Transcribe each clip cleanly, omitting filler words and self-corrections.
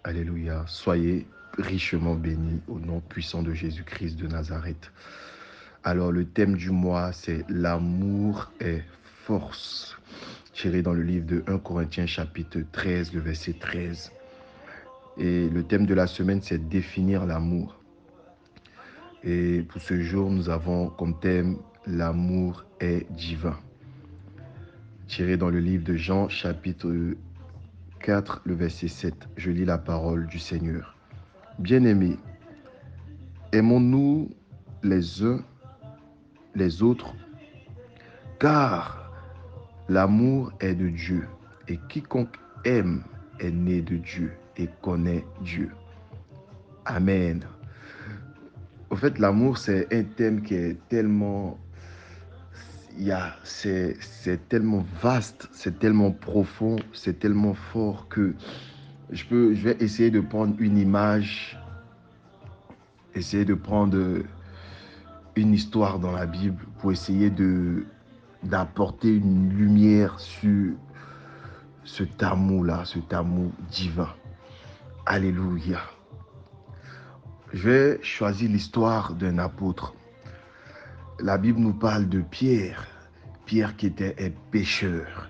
Alléluia. Soyez richement bénis au nom puissant de Jésus-Christ de Nazareth. Alors, le thème du mois, c'est l'amour est force, tiré dans le livre de 1 Corinthiens chapitre 13, le verset 13. Et le thème de la semaine, c'est définir l'amour. Et pour ce jour, nous avons comme thème l'amour est divin, tiré dans le livre de Jean chapitre 4, le verset 7. Je lis la parole du Seigneur. Bien-aimés, aimons-nous les uns les autres, car l'amour est de Dieu, et quiconque aime est né de Dieu et connaît Dieu. Amen. Au fait, l'amour, c'est un thème qui est tellement, c'est tellement vaste, c'est tellement profond, c'est tellement fort que je vais essayer de prendre une image, essayer de prendre une histoire dans la Bible pour essayer d'apporter une lumière sur cet amour-là, cet amour divin. Alléluia. Je vais choisir l'histoire d'un apôtre. La Bible nous parle de Pierre. Pierre qui était un pêcheur.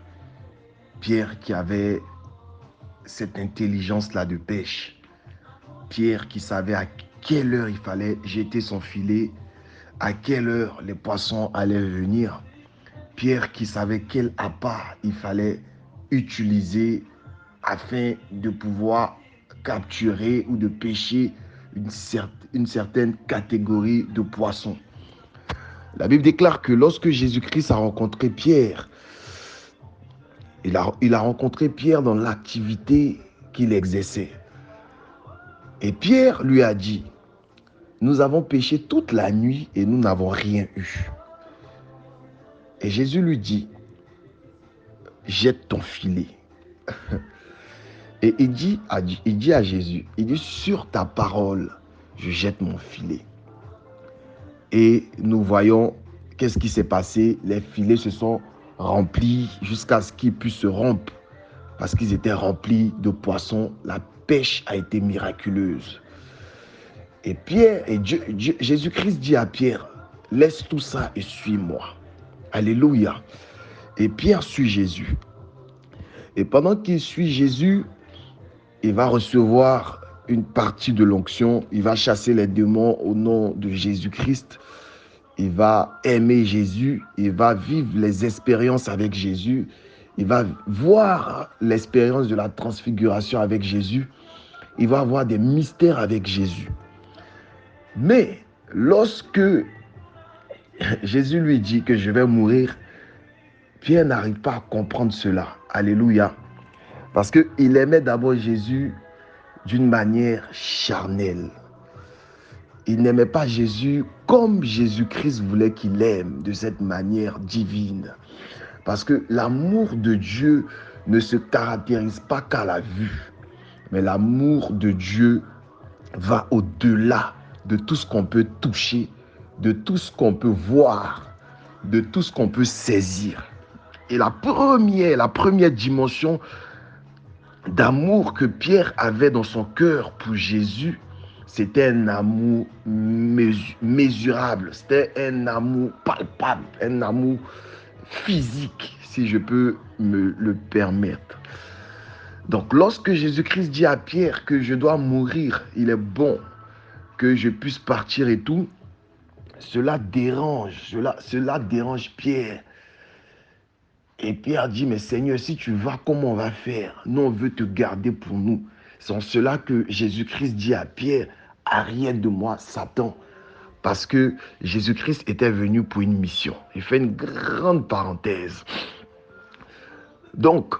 Pierre qui avait cette intelligence-là de pêche. Pierre qui savait à quelle heure il fallait jeter son filet, à quelle heure les poissons allaient venir. Pierre qui savait quel appât il fallait utiliser afin de pouvoir capturer ou de pêcher une certaine catégorie de poissons. La Bible déclare que lorsque Jésus-Christ a rencontré Pierre, il a rencontré Pierre dans l'activité qu'il exerçait. Et Pierre lui a dit, nous avons pêché toute la nuit et nous n'avons rien eu. Et Jésus lui dit, jette ton filet. Et il dit à Jésus, il dit, sur ta parole, je jette mon filet. Et nous voyons qu'est-ce qui s'est passé. Les filets se sont remplis jusqu'à ce qu'ils puissent se rompre. Parce qu'ils étaient remplis de poissons. La pêche a été miraculeuse. Et Jésus-Christ dit à Pierre, laisse tout ça et suis-moi. Alléluia. Et Pierre suit Jésus. Et pendant qu'il suit Jésus, il va recevoir une partie de l'onction. Il va chasser les démons au nom de Jésus-Christ. Il va aimer Jésus. Il va vivre les expériences avec Jésus. Il va voir l'expérience de la transfiguration avec Jésus. Il va avoir des mystères avec Jésus. Mais lorsque Jésus lui dit que je vais mourir, Pierre n'arrive pas à comprendre cela. Alléluia. Parce qu'il aimait d'abord Jésus d'une manière charnelle. Il n'aimait pas Jésus comme Jésus-Christ voulait qu'il aime, de cette manière divine. Parce que l'amour de Dieu ne se caractérise pas qu'à la vue. Mais l'amour de Dieu va au-delà de tout ce qu'on peut toucher, de tout ce qu'on peut voir, de tout ce qu'on peut saisir. Et la première dimension d'amour que Pierre avait dans son cœur pour Jésus, c'était un amour mesurable, c'était un amour palpable, un amour physique, si je peux me le permettre. Donc, lorsque Jésus-Christ dit à Pierre que je dois mourir, il est bon que je puisse partir et tout, cela dérange Pierre. Et Pierre dit, mais Seigneur, si tu vas, comment on va faire? Nous, on veut te garder pour nous. C'est en cela que Jésus-Christ dit à Pierre, arrête de moi, Satan. Parce que Jésus-Christ était venu pour une mission. Il fait une grande parenthèse. Donc,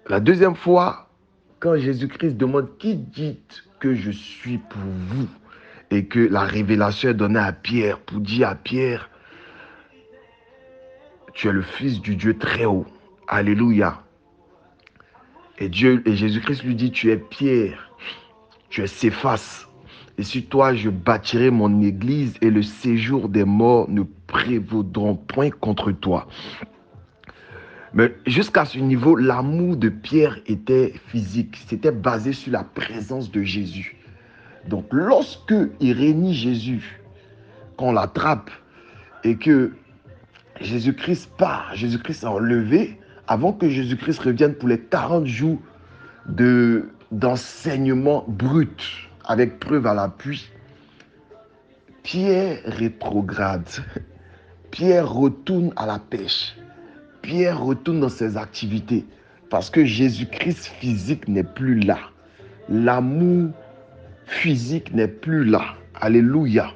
la deuxième fois, quand Jésus-Christ demande, qui dit que je suis pour vous? Et que la révélation est donnée à Pierre pour dire à Pierre, tu es le fils du Dieu très haut. Alléluia. Et Jésus-Christ lui dit, tu es Pierre, tu es Céphas. Et sur toi, je bâtirai mon église et le séjour des morts ne prévaudront point contre toi. Mais jusqu'à ce niveau, l'amour de Pierre était physique. C'était basé sur la présence de Jésus. Donc, lorsque il réunit Jésus, qu'on l'attrape et que Jésus-Christ part, Jésus-Christ est enlevé, avant que Jésus-Christ revienne pour les 40 jours d'enseignement brut, avec preuve à l'appui, Pierre rétrograde. Pierre retourne à la pêche. Pierre retourne dans ses activités parce que Jésus-Christ physique n'est plus là. L'amour physique n'est plus là. Alléluia.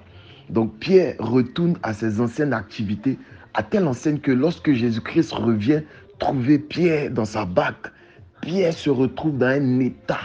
Donc Pierre retourne à ses anciennes activités, à telle enseigne que lorsque Jésus-Christ revient trouver Pierre dans sa barque, Pierre se retrouve dans un état.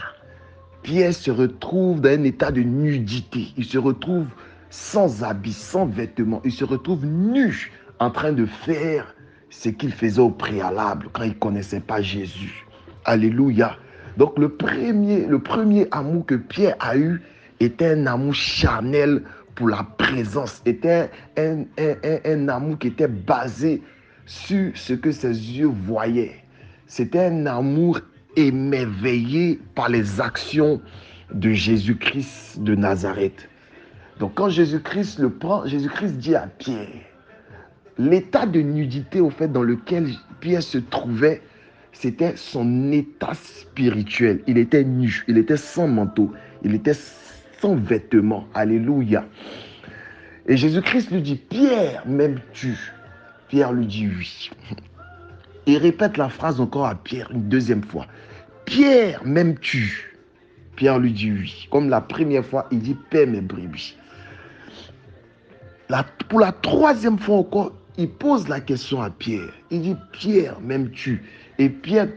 Pierre se retrouve dans un état de nudité. Il se retrouve sans habits, sans vêtements. Il se retrouve nu en train de faire ce qu'il faisait au préalable quand il ne connaissait pas Jésus. Alléluia. Donc le premier amour que Pierre a eu était un amour charnel pour la présence. Était un amour qui était basé sur ce que ses yeux voyaient. C'était un amour émerveillé par les actions de Jésus-Christ de Nazareth. Donc quand Jésus-Christ le prend, Jésus-Christ dit à Pierre, l'état de nudité au fait dans lequel Pierre se trouvait, c'était son état spirituel. Il était nu, il était sans manteau, il était sans vêtements. Alléluia. Et Jésus-Christ lui dit, Pierre, m'aimes-tu? Pierre lui dit oui. Il répète la phrase encore à Pierre une deuxième fois. Pierre, m'aimes-tu? Pierre lui dit oui. Comme la première fois, il dit, paie mes brebis. Pour la troisième fois encore, il pose la question à Pierre. Il dit, Pierre, m'aimes-tu? Et Pierre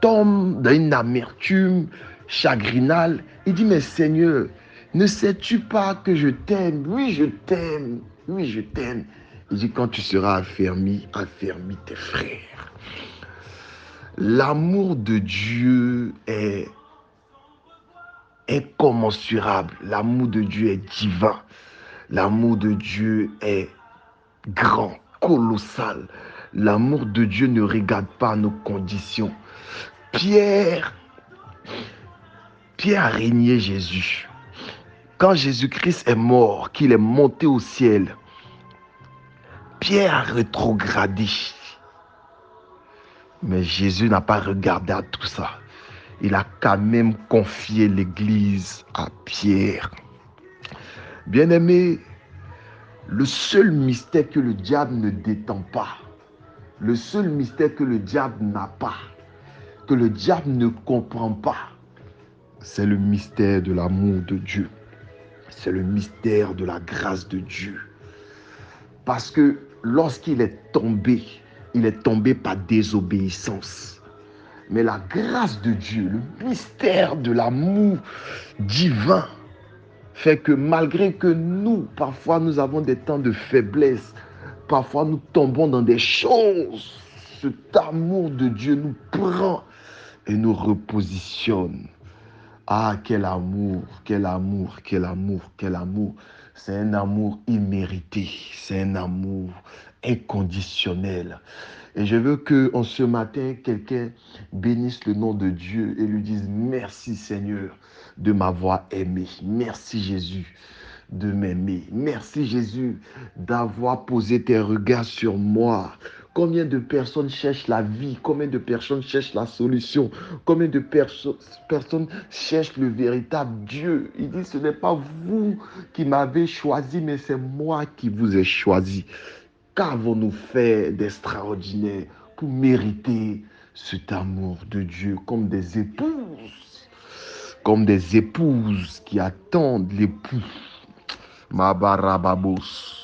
tombe dans une amertume chagrinale. Il dit, mais Seigneur, ne sais-tu pas que je t'aime? Oui, je t'aime. Oui, je t'aime. Il dit, quand tu seras affermi tes frères. L'amour de Dieu est incommensurable. L'amour de Dieu est divin. L'amour de Dieu est grand, colossal. L'amour de Dieu ne regarde pas nos conditions. Pierre a régné Jésus. Quand Jésus-Christ est mort, qu'il est monté au ciel, Pierre a rétrogradé. Mais Jésus n'a pas regardé à tout ça. Il a quand même confié l'Église à Pierre. Bien-aimé, le seul mystère que le diable ne détend pas, le seul mystère que le diable n'a pas, que le diable ne comprend pas, c'est le mystère de l'amour de Dieu. C'est le mystère de la grâce de Dieu. Parce que lorsqu'il est tombé par désobéissance. Mais la grâce de Dieu, le mystère de l'amour divin, fait que malgré que nous, parfois nous avons des temps de faiblesse, parfois nous tombons dans des choses, cet amour de Dieu nous prend et nous repositionne. Ah, quel amour, quel amour, quel amour, quel amour. C'est un amour immérité, c'est un amour inconditionnel. Et je veux qu'en ce matin, quelqu'un bénisse le nom de Dieu et lui dise merci Seigneur de m'avoir aimé. Merci Jésus de m'aimer. Merci Jésus d'avoir posé tes regards sur moi. Combien de personnes cherchent la vie? Combien de personnes cherchent la solution? Combien de personnes cherchent le véritable Dieu? Il dit, ce n'est pas vous qui m'avez choisi, mais c'est moi qui vous ai choisi. Qu'avons-nous fait d'extraordinaire pour mériter cet amour de Dieu comme des épouses qui attendent l'époux? Mabarababos.